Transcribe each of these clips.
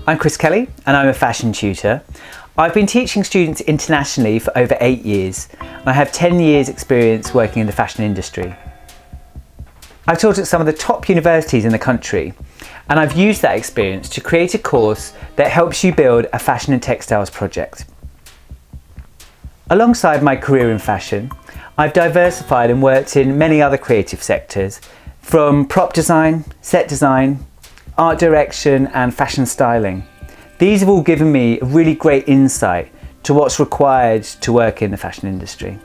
I'm Chris Kelly and I'm a fashion tutor. I've been teaching students internationally for over 8 years and I have 10 years experience working in the fashion industry. I've taught at some of the top universities in the country and I've used that experience to create a course that helps you build a fashion and textiles project. Alongside my career in fashion, I've diversified and worked in many other creative sectors, from prop design, set design, art direction and fashion styling. These have all given me a really great insight to what's required to work in the fashion industry.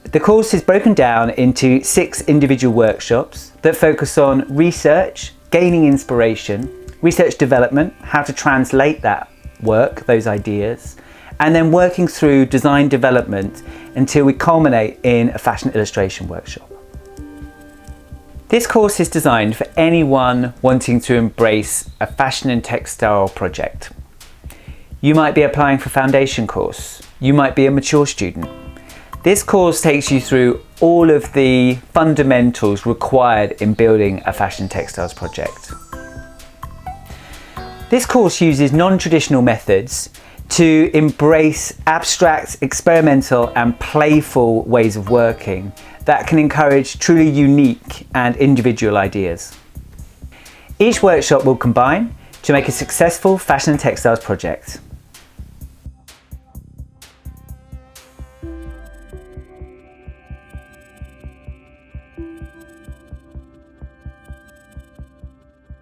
The course is broken down into 6 individual workshops that focus on research, gaining inspiration, research development, how to translate that work, those ideas, and then working through design development until we culminate in a fashion illustration workshop. This course is designed for anyone wanting to embrace a fashion and textile project. You might be applying for a foundation course. You might be a mature student. This course takes you through all of the fundamentals required in building a fashion textiles project. This course uses non-traditional methods to embrace abstract, experimental and playful ways of working that can encourage truly unique and individual ideas. Each workshop will combine to make a successful fashion and textiles project.